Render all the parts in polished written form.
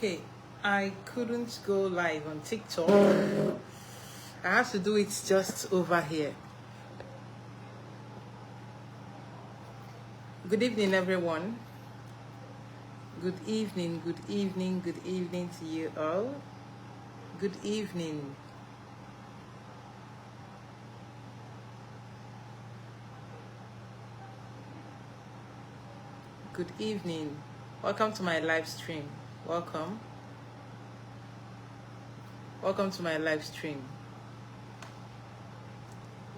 Okay, I couldn't go live on TikTok. I have to do it just over here. Good evening, everyone. Good evening, good evening, good evening to you all. Good evening. Good evening. Welcome to my live stream. Welcome. Welcome to my live stream.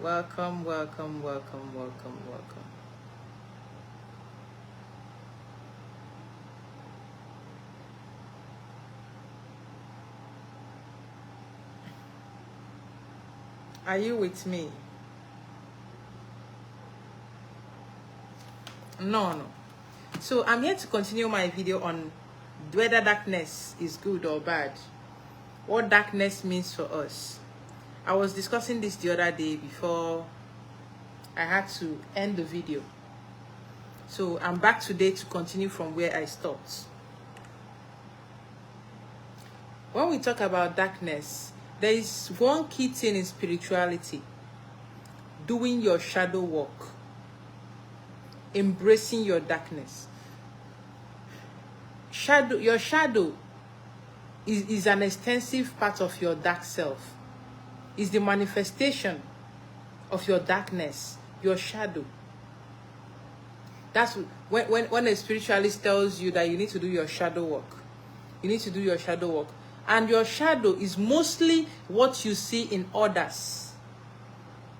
Welcome, welcome, welcome, welcome, welcome. Are you with me? No. So I'm here to continue my video on whether darkness is good or bad. What darkness means for us. I was discussing this the other day before I had to end the video. So I'm back today to continue from where I stopped. When we talk about darkness, there is one key thing in spirituality: doing your shadow work, embracing your darkness. Your shadow is an extensive part of your dark self. Is the manifestation of your darkness, your shadow. That's when a spiritualist tells you that you need to do your shadow work. You need to do your shadow work. And your shadow is mostly what you see in others.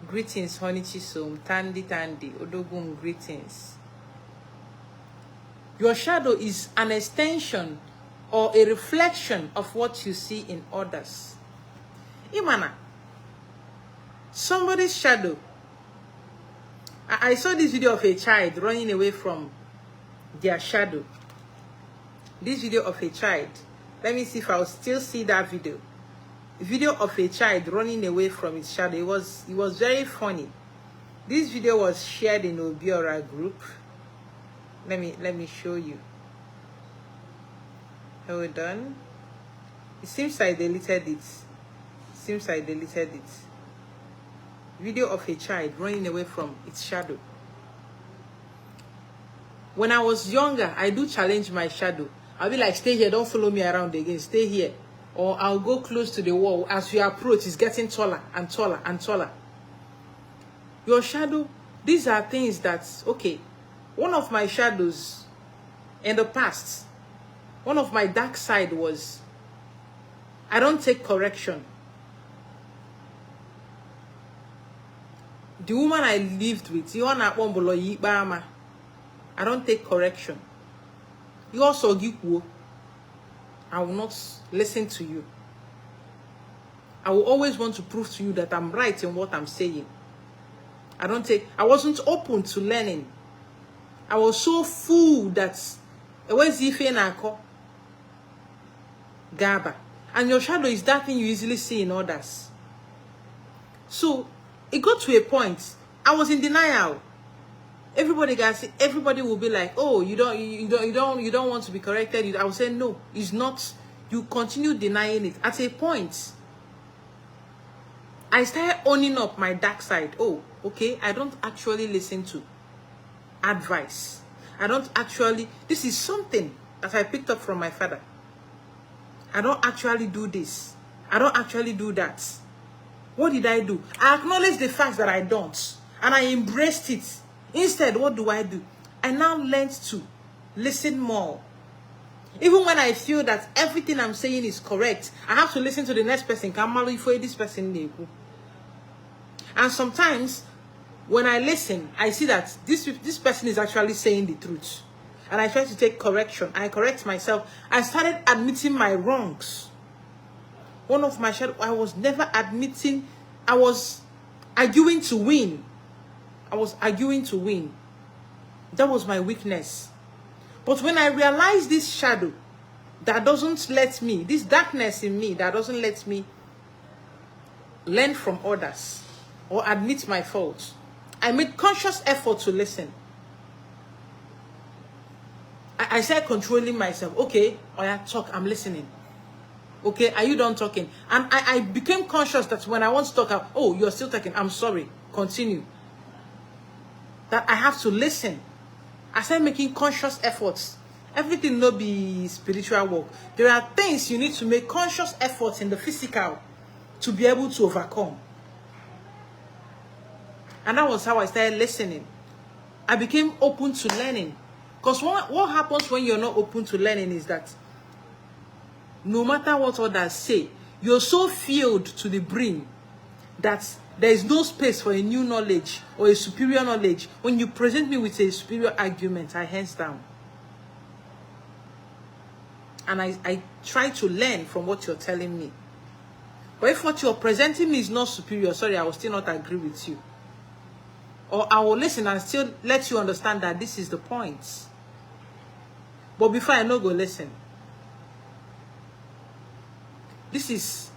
Greetings, Honey Chisom, Tandy, Odogum, greetings. Your shadow is an extension or a reflection of what you see in others. Imana, somebody's shadow. I saw this video of a child running away from their shadow. This video of a child. Let me see if I'll still see that video. A video of a child running away from his shadow. It was very funny. This video was shared in Obiora group. Let me show you. Hold on. It seems I deleted it. Video of a child running away from its shadow. When I was younger, I do challenge my shadow. I'll be like, stay here, don't follow me around again, stay here. Or I'll go close to the wall. As you approach, it's getting taller and taller and taller. Your shadow, these are things that, okay, one of my shadows in the past, one of my dark side was, I don't take correction. The woman I lived with, I don't take correction. You also give, I will not listen to you. I will always want to prove to you that I'm right in what I'm saying. I wasn't open to learning. I was so full that Gaba. And your shadow is that thing you easily see in others. So it got to a point, I was in denial. Everybody will be like, oh, you don't want to be corrected. I will say, no, it's not. You continue denying it. At a point, I started owning up my dark side. Oh, okay, I don't actually listen to advice. This is something that I picked up from my father. I don't actually do this. I don't actually do that. What did I do? I acknowledged the fact that I don't. And I embraced it. Instead, what do? I now learned to listen more. Even when I feel that everything I'm saying is correct, I have to listen to the next person. This person. And sometimes, when I listen, I see that this person is actually saying the truth. And I try to take correction. I correct myself. I started admitting my wrongs. One of my shadows, I was never admitting. I was arguing to win. That was my weakness. But when I realized this shadow that doesn't let me, this darkness in me that doesn't let me learn from others or admit my faults, I made conscious effort to listen. I I started controlling myself. Okay, oh yeah, talk, I'm listening. Okay, are you done talking? And I became conscious that when I want to talk, oh, you're still talking, I'm sorry, continue. That I have to listen. I started making conscious efforts. Everything no be spiritual work. There are things you need to make conscious efforts in the physical to be able to overcome. And that was how I started listening. I became open to learning. Because what happens when you're not open to learning is that no matter what others say, you're so filled to the brim that there is no space for a new knowledge or a superior knowledge. When you present me with a superior argument, I hands down. And I try to learn from what you're telling me. But if what you're presenting me is not superior, sorry, I will still not agree with you. Or I will listen and still let you understand that this is the point. But before I know, go listen. This is,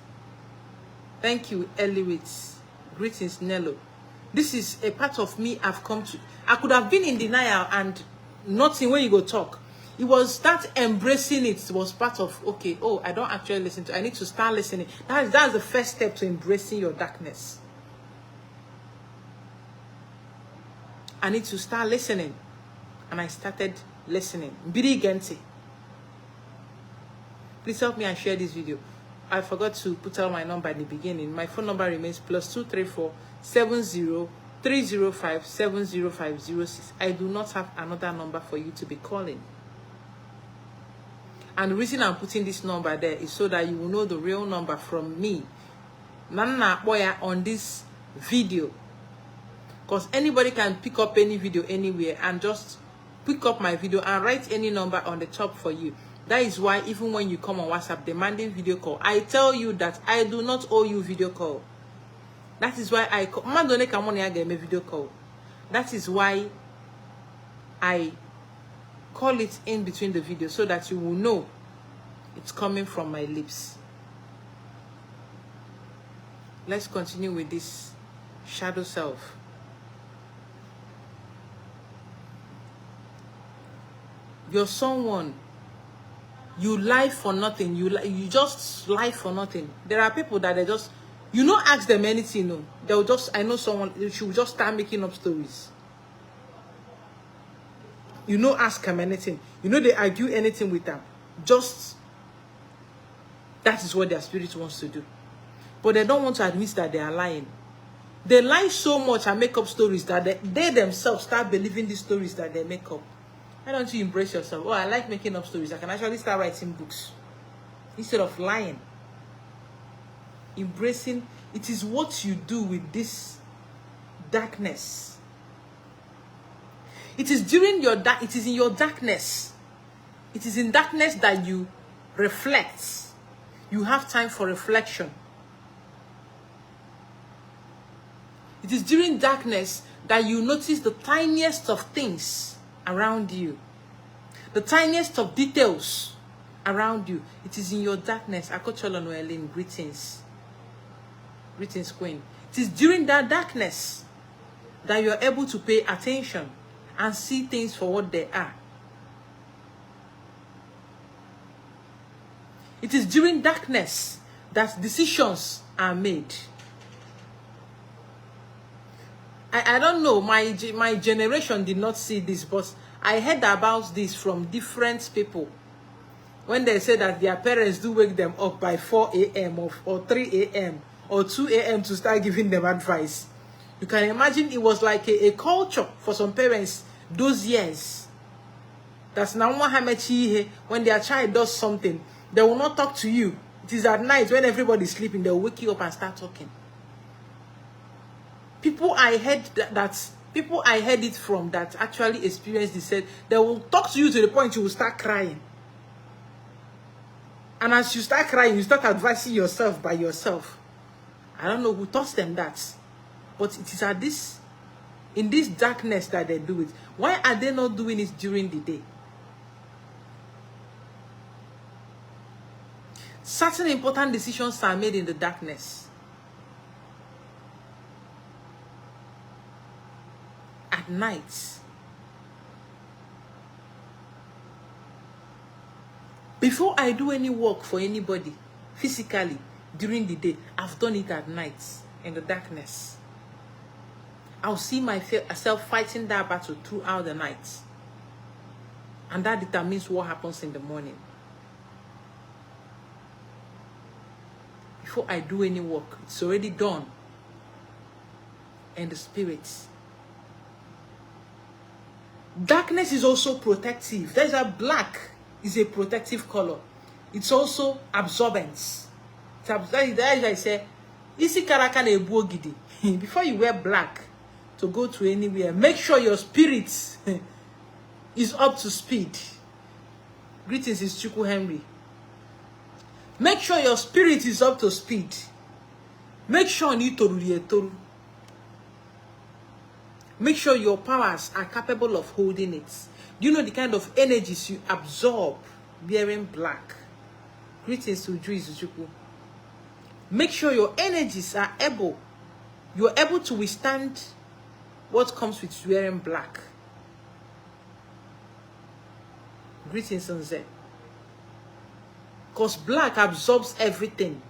thank you, Eliwitz. Greetings, Nello. This is a part of me I've come to. I could have been in denial and nothing when you go talk. It was that embracing it was part of, okay, oh, I don't actually listen to, I need to start listening. That's the first step to embracing your darkness. I need to start listening. And I started listening. Biri Gente. Please help me and share this video. I forgot to put out my number at the beginning. My phone number remains +234 70 305 70506. I do not have another number for you to be calling. And the reason I'm putting this number there is so that you will know the real number from me. Nana Boya on this video. Because anybody can pick up any video anywhere and just pick up my video and write any number on the top for you. That is why even when you come on WhatsApp demanding video call, I tell you that I do not owe you video call. That is why I call. Video call. That is why I call it in between the video so that you will know it's coming from my lips. Let's continue with this shadow self. You're someone, you lie for nothing. You just lie for nothing. There are people that they just, you don't ask them anything. No, they'll just, I know someone, she will just start making up stories. You don't ask them anything. You know they argue anything with them. Just, that is what their spirit wants to do. But they don't want to admit that they are lying. They lie so much and make up stories that they themselves start believing these stories that they make up. Why don't you embrace yourself? Oh, I like making up stories. I can actually start writing books instead of lying. Embracing, it is what you do with this darkness. It is during your it is in your darkness. It is in darkness that you reflect. You have time for reflection. It is during darkness that you notice the tiniest of things around you, the tiniest of details around you. It is in your darkness. Akochola Noelin, greetings. Greetings, Queen. It is during that darkness that you are able to pay attention and see things for what they are. It is during darkness that decisions are made. I don't know, my generation did not see this, but I heard about this from different people. When they say that their parents do wake them up by 4 a.m. or 3 a.m. or 2 a.m. to start giving them advice. You can imagine it was like a culture for some parents those years. That's now when their child does something, they will not talk to you. It is at night when everybody's sleeping, they'll wake you up and start talking. People I heard people I heard it from that actually experienced this said they will talk to you to the point you will start crying. And as you start crying, you start advising yourself by yourself. I don't know who taught them that. But it is at this, in this darkness that they do it. Why are they not doing it during the day? Certain important decisions are made in the darkness. At night. Before I do any work for anybody, physically, during the day, I've done it at night, in the darkness. I'll see myself fighting that battle throughout the night. And that determines what happens in the morning. Before I do any work, it's already done. And the spirits. Darkness is also protective. There's a black is a protective color. It's also absorbance. That's why I say, before you wear black to go to anywhere, make sure your spirit is up to speed. Greetings, is Chuku Henry. Make sure your spirit is up to speed. Make sure you toru. Make sure your powers are capable of holding it. Do you know the kind of energies you absorb wearing black? Greetings to Chuku. Make sure your energies are you're able to withstand what comes with wearing black. Greetings, Nze. Because black absorbs everything.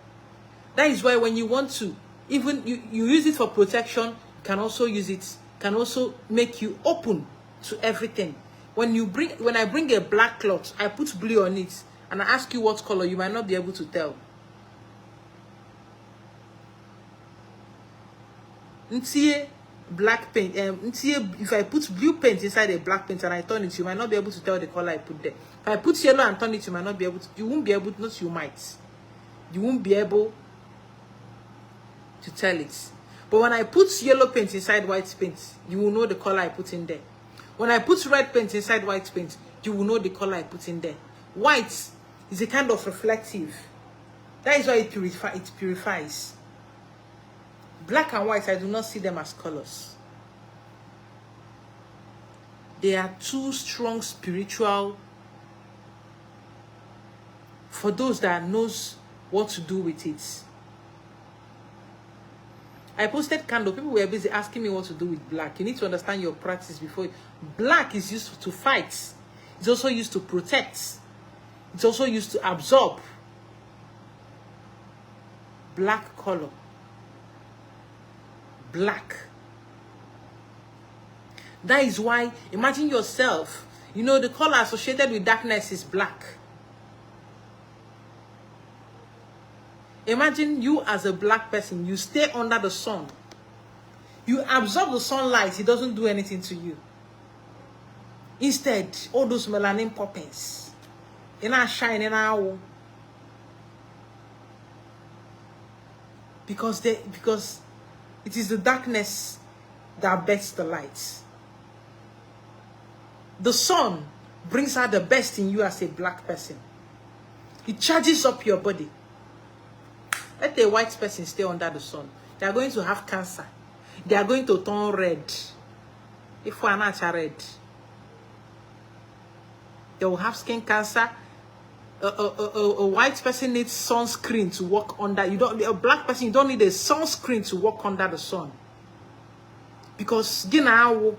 That is why when you want to, even you use it for protection, you can also use it, can also make you open to everything. When I bring a black cloth, I put blue on it, and I ask you what color, you might not be able to tell. Black paint. If I put blue paint inside a black paint and I turn it, you might not be able to tell the color I put there. If I put yellow and turn it, you might not be able to. You won't be able to. Not you might. You won't be able to tell it. But when I put yellow paint inside white paint, you will know the color I put in there. When I put red paint inside white paint, you will know the color I put in there. White is a kind of reflective. That is why it purifies. Black and white, I do not see them as colors. They are two strong spiritual, for those that knows what to do with it. I posted candle. People were busy asking me what to do with black. You need to understand your practice before. Black is used to fight. It's also used to protect. It's also used to absorb. Black color. Black. That is why, imagine yourself, you know, the color associated with darkness is black. Imagine you as a black person, you stay under the sun. You absorb the sunlight, it doesn't do anything to you. Instead, all those melanin poppings, in our shine, in our because it is the darkness that bets the light. The sun brings out the best in you as a black person. It charges up your body. Let a white person stay under the sun. They are going to have cancer. They are going to turn red. If we are not red, they will have skin cancer. A white person needs sunscreen to walk under. A black person, you don't need a sunscreen to walk under the sun. Because you know,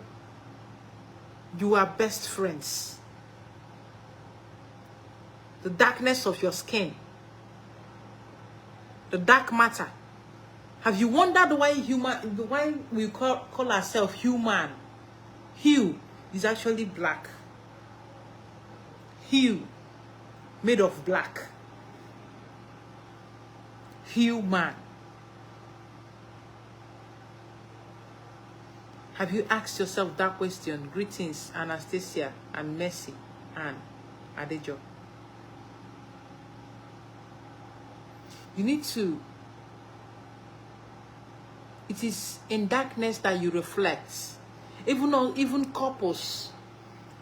you are best friends. The darkness of your skin, the dark matter. Have you wondered why we call ourselves human? Hue is actually black. Hue, made of black. Human. Have you asked yourself that question? Greetings, Anastasia and Mercy and Adejo. You need to. It is in darkness that you reflect. Even couples.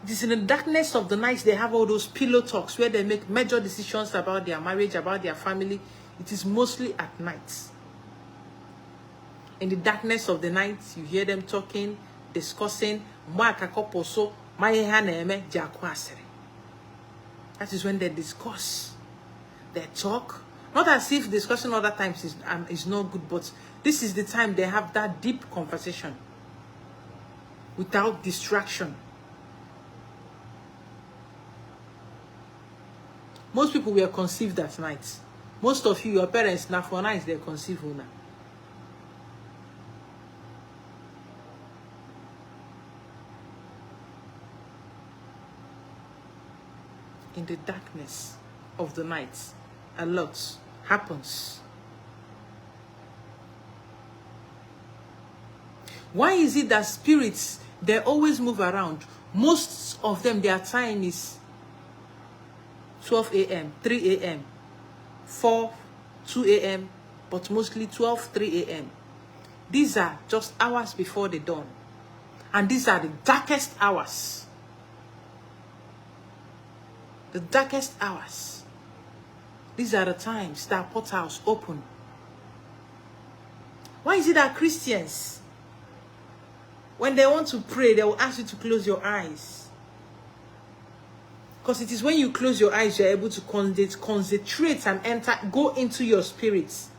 It is in the darkness of the night they have all those pillow talks where they make major decisions about their marriage, about their family. It is mostly at night. In the darkness of the night, you hear them talking, discussing. That is when they discuss. They talk. Not as if discussing other times is not good, but this is the time they have that deep conversation without distraction. Most people were conceived at night. Most of you, your parents, now for night, they conceive you now. In the darkness of the night, a lot happens. Why is it that spirits, they always move around? Most of them, their time is 12 a.m., 3 a.m., 4, 2 a.m., but mostly 12, 3 a.m. These are just hours before the dawn. And these are the darkest hours. The darkest hours. These are the times that portals open. Why is it that Christians, when they want to pray, they will ask you to close your eyes? Because it is when you close your eyes, you're able to concentrate and go into your spirits.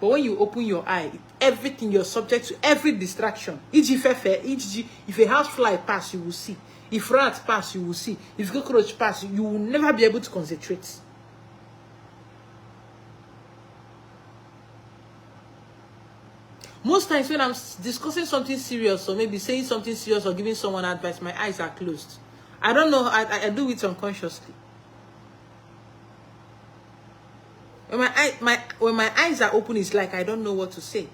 But when you open your eye, everything, you're subject to every distraction. If a house fly pass, you will see. If rat pass, you will see. If cockroach pass, you will never be able to concentrate. Most times when I'm discussing something serious, or maybe saying something serious, or giving someone advice, my eyes are closed. I don't know, I do it unconsciously. When my eyes are open, it's like I don't know what to say.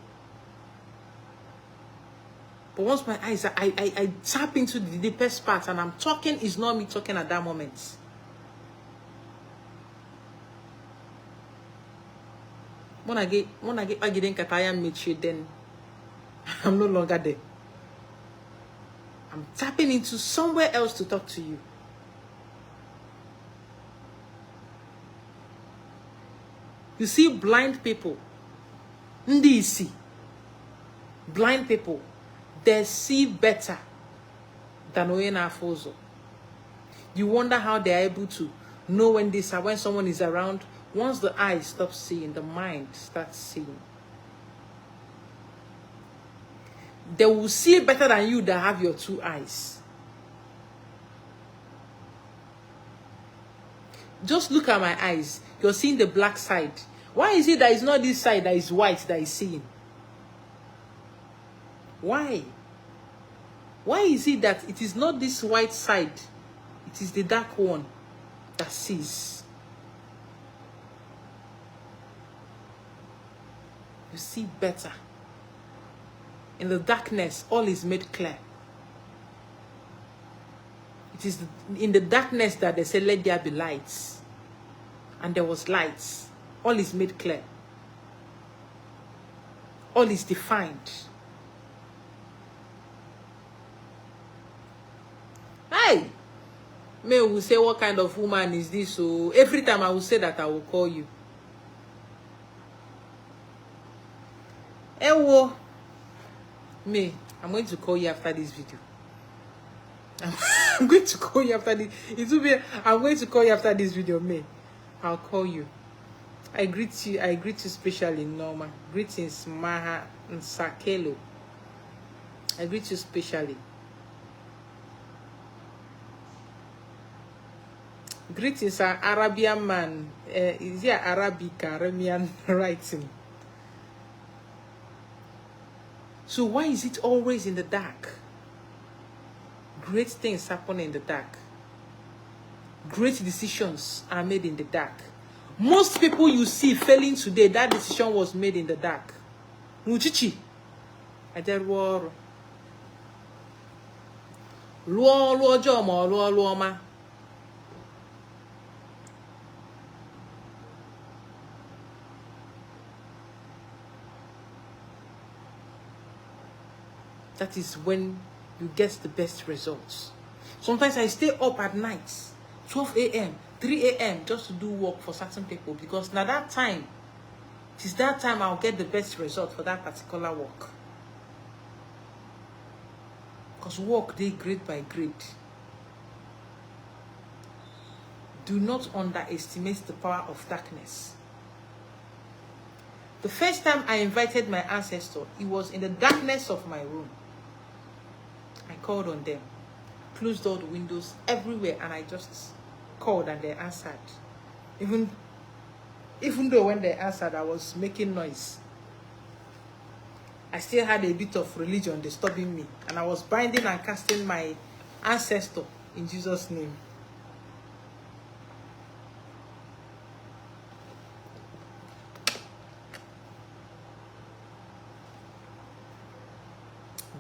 But once my eyes are, I tap into the deepest part, and I'm talking, is not me talking at that moment. When I get Kataya Michi, then I'm no longer there. I'm tapping into somewhere else to talk to you. You see blind people. Ndisi. Blind people. They see better than Oyena Afozo. You wonder how they are able to know when someone is around. Once the eyes stop seeing, the mind starts seeing. They will see better than you that have your two eyes. Just look at my eyes. You're seeing the black side. Why is it that it's not this side that is white that is seeing? Why? Why is it that it is not this white side? It is the dark one that sees. You see better. In the darkness, all is made clear. It is in the darkness that they say, let there be lights. And there was lights. All is made clear. All is defined. Hey! May will say, what kind of woman is this? So every time I will say that, I will call you. Ewo. May, I'm going to call you after this video. I'm going to call you after this. I'm going to call you after this video, May. I'll call you. I greet you specially, Norma. Greetings, Maha Nsakelo. I greet you specially. Greetings, an Arabian man. Is here Arabic, Arabian writing? So why is it always in the dark? Great things happen in the dark. Great decisions are made in the dark. Most people you see failing today, that decision was made in the dark. Muchichi. Aderworo. Luo jomo, luo ma. That is when you get the best results. Sometimes I stay up at night, 12 a.m., 3 a.m. just to do work for certain people, because now that time, it is that time I'll get the best result for that particular work. Because work, they grade by grade. Do not underestimate the power of darkness. The first time I invited my ancestor, it was in the darkness of my room. I called on them, closed all the windows everywhere, and I just called and they answered. Even though when they answered, I was making noise. I still had a bit of religion disturbing me. And I was binding and casting my ancestor in Jesus' name.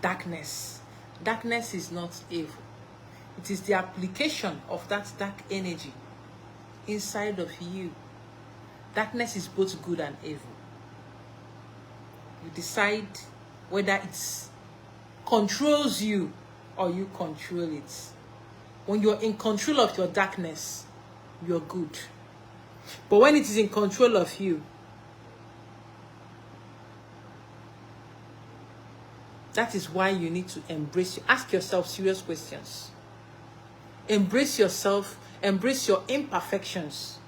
Darkness. Darkness is not evil. It is the application of that dark energy inside of you. Darkness is both good and evil. You decide whether it controls you or you control it. When you're in control of your darkness, you're good. But when it is in control of you, that is why you need to embrace. Ask yourself serious questions. Embrace yourself. Embrace your imperfections.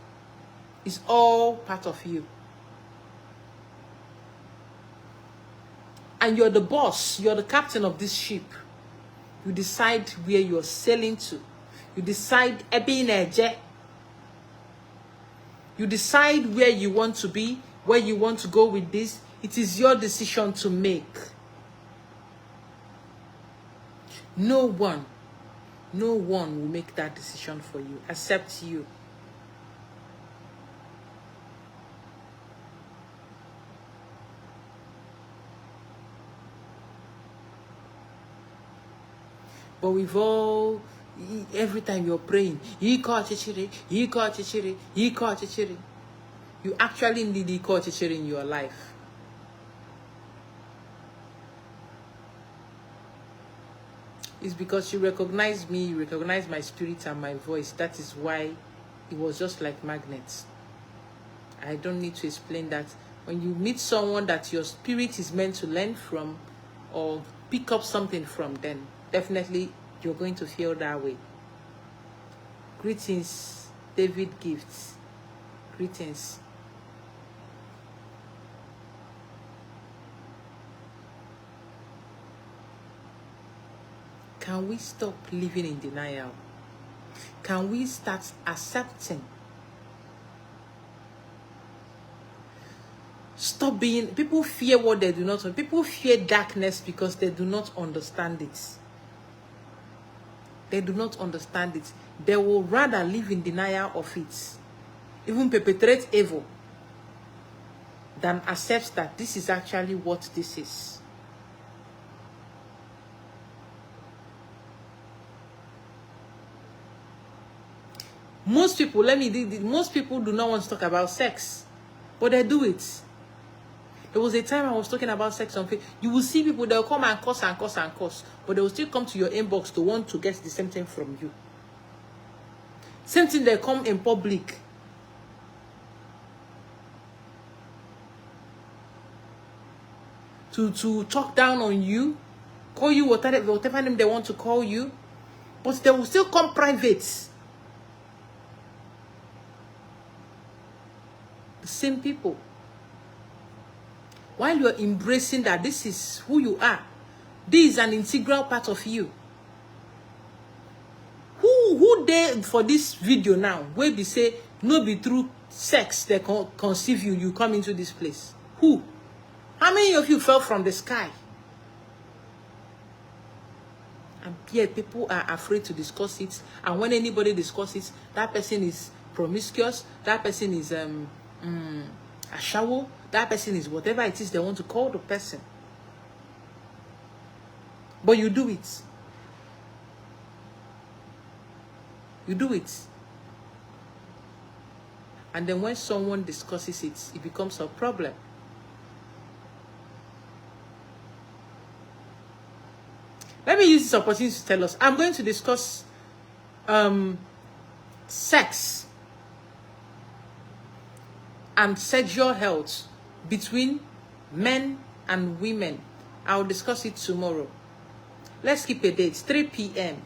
It's all part of you. And you're the boss. You're the captain of this ship. You decide where you're sailing to. You decide You decide where you want to be, where you want to go with this. It is your decision to make. No one will make that decision for you except you. But we've all, every time you're praying, you actually need in your life. It's because you recognize me, you recognize my spirit and my voice. That is why it was just like magnets. I don't need to explain that. When you meet someone that your spirit is meant to learn from or pick up something from, then definitely you're going to feel that way. Greetings, David Gifts. Greetings. Can we stop living in denial? Can we start accepting? Stop being, people fear what they do not understand. People fear darkness because they do not understand it. They do not understand it. They will rather live in denial of it, even perpetrate evil, than accept that this is actually what this is. Most people, most people do not want to talk about sex, but they do it. There was a time I was talking about sex on Facebook. You will see people, they'll come and curse and curse and curse, but they will still come to your inbox to want to get the same thing from you. Same thing, they come in public. To talk down on you, call you whatever name they want to call you, but they will still come private. The same people. While you're embracing that this is who you are, this is an integral part of you. Who there for this video now, where they say, no be through sex they conceive you, you come into this place? Who? How many of you fell from the sky? And yet people are afraid to discuss it. And when anybody discusses it, that person is promiscuous, that person is a shower, that person is whatever it is they want to call the person. But you do it. You do it. And then when someone discusses it, it becomes a problem. Let me use this opportunity to tell us. I'm going to discuss sex and sexual health between men and women. I'll discuss it tomorrow. Let's keep a date, 3 p.m.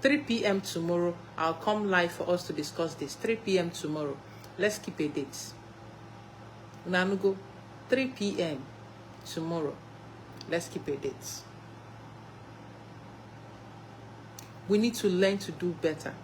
3 p.m. tomorrow. I'll come live for us to discuss this. 3 p.m. tomorrow. Let's keep a date. Nanugo, 3 p.m. tomorrow. Let's keep a date. We need to learn to do better.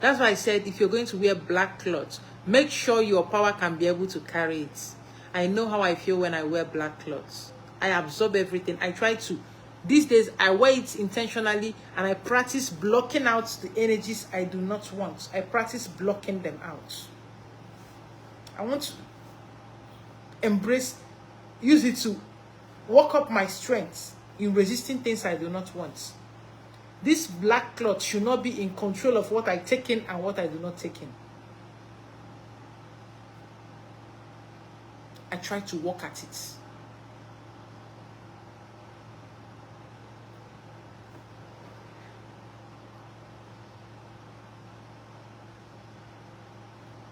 That's why I said if you're going to wear black clothes, make sure your power can be able to carry it. I know how I feel when I wear black clothes. I absorb everything. I try to. These days, I wear it intentionally and I practice blocking out the energies I do not want. I practice blocking them out. I want to embrace, use it to work up my strength in resisting things I do not want. This black cloth should not be in control of what I take in and what I do not take in. I try to work at it.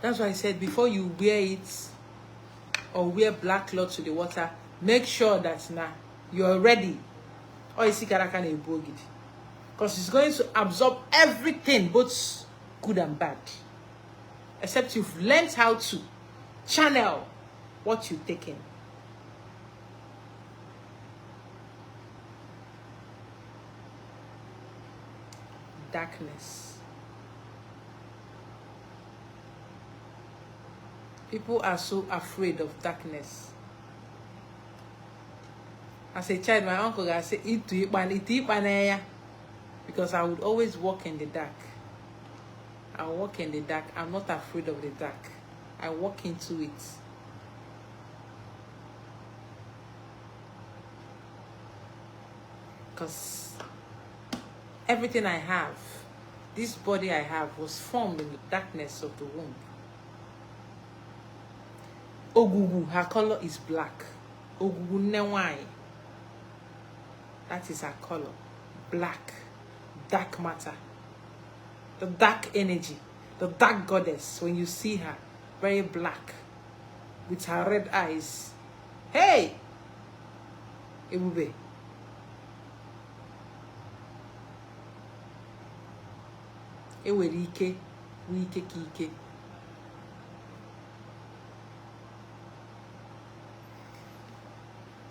That's why I said before you wear it or wear black cloth to the water, make sure that now you're ready. Or you see because it's going to absorb everything, both good and bad. Except you've learned how to channel what you take in. Darkness. People are so afraid of darkness. As a child, my uncle would say, because I would always walk in the dark. I walk in the dark. I'm not afraid of the dark. I walk into it. Because everything I have, this body I have, was formed in the darkness of the womb. Ogugu, her color is black. Ogugu Newai. That is her color. Black. Dark matter. The dark energy. The dark goddess. When you see her, very black. With her red eyes. Hey! Ebube. Ewerike. Wike kike.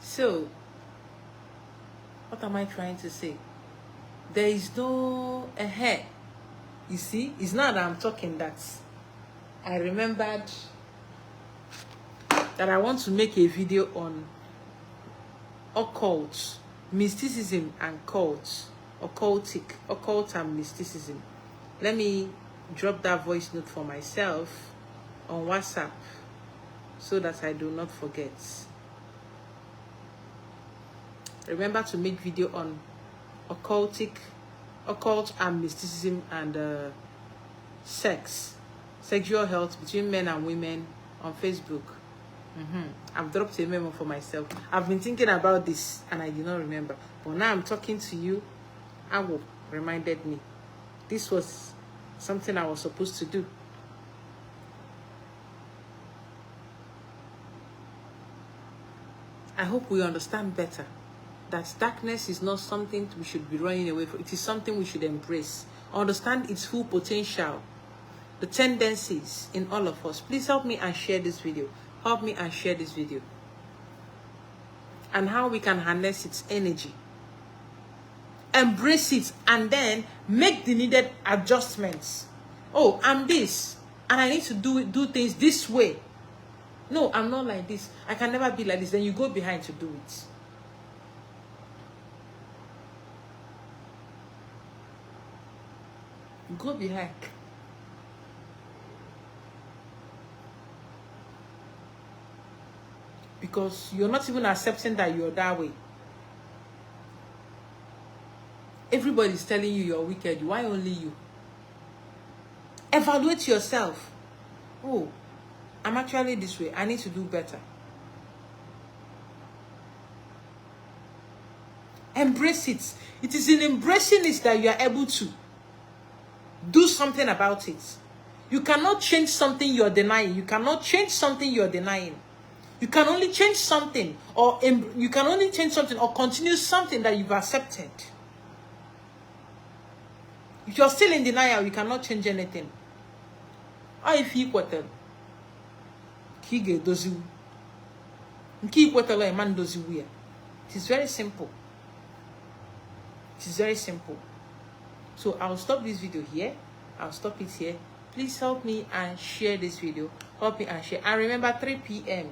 So, what am I trying to say? There is no hair. You see, it's not that I'm talking that. I remembered that I want to make a video on occult, mysticism and cults, occult and mysticism. Let me drop that voice note for myself on WhatsApp so that I do not forget. Remember to make video on occult and mysticism and sexual health between men and women on Facebook. I've dropped a memo for myself. I've been thinking about this and I did not remember. But now I'm talking to you. Awo reminded me. This was something I was supposed to do. I hope we understand better that darkness is not something we should be running away from. It is something we should embrace. Understand its full potential, the tendencies in all of us. Please help me and share this video. Help me and share this video. And how we can harness its energy. Embrace it and then make the needed adjustments. Oh, I'm this and I need to do things this way. No, I'm not like this. I can never be like this. Then you go behind to do it. Go behind. Because you're not even accepting that you're that way. Everybody's telling you you're wicked. Why only you? Evaluate yourself. Oh, I'm actually this way. I need to do better. Embrace it. It is in embracing it that you are able to do something about it. You cannot change something you're denying. You cannot change something you're denying. You can only change something or continue something that you've accepted. If you're still in denial, you cannot change anything. Or if you equatel, kige dozu. Nki equatel a man dozu we. It is very simple. It is very simple. So I'll stop this video here. I'll stop it here. Please help me and share this video. Help me and share. And remember, 3 p.m.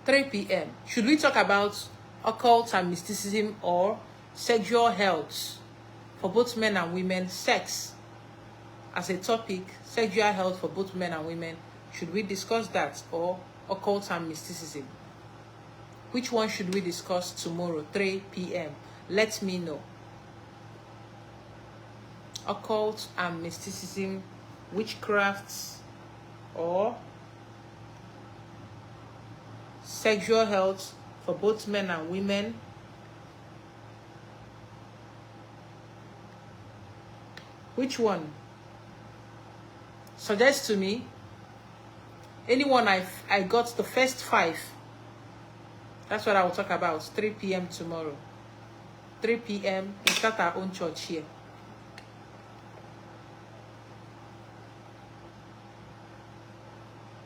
3 p.m. Should we talk about occult and mysticism or sexual health for both men and women? Sex as a topic, sexual health for both men and women. Should we discuss that, or occult and mysticism? Which one should we discuss tomorrow, 3 p.m.? Let me know. Occult and mysticism, witchcrafts, or sexual health for both men and women. Which one? Suggest to me. Anyone I got the first 5. That's what I will talk about. 3 p.m. tomorrow. 3 p.m. we start our own church here.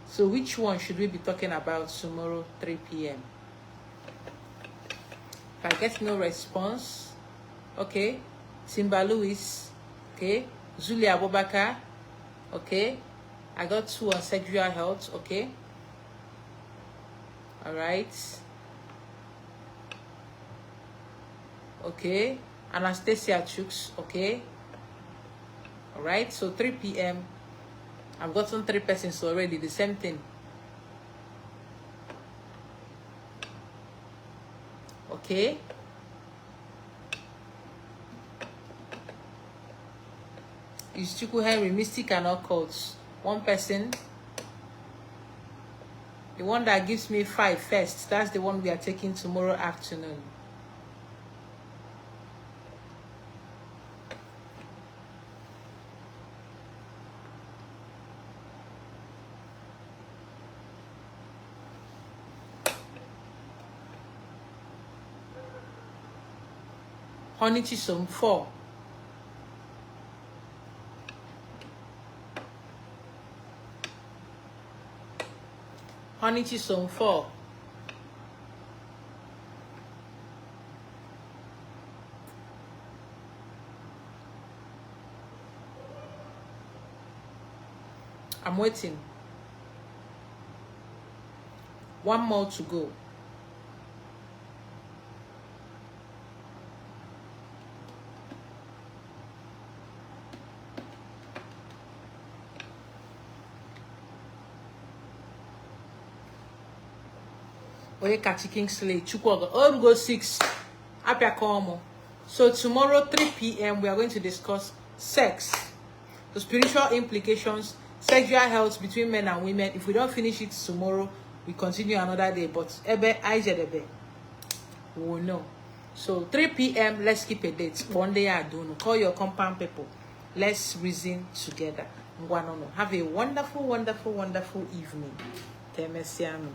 So which one should we be talking about tomorrow, 3 p.m.? If I get no response, okay. Simba Louis, okay. Zulia Abubakar, okay. I got 2 on sexual health, okay. All right. Okay. Anastasia Chooks, okay. All right. So 3 p.m. I've gotten 3 persons already. The same thing. Okay. Is Chuku Henry mystic and occult? 1 person. The one that gives me 5 first. That's the one we are taking tomorrow afternoon. Honey Chisom 4. Honey Chisom 4. I'm waiting. 1 more to go. Oyekachi Kingsley, Chukwogo, all go 6. Apiakomo. So tomorrow, 3 p.m., we are going to discuss sex, the spiritual implications, sexual health between men and women. If we don't finish it tomorrow, we continue another day. But we will know. So 3 p.m., let's keep a date. One day I don't know. Call your compound people. Let's reason together. Have a wonderful, wonderful, wonderful evening. Temesiano.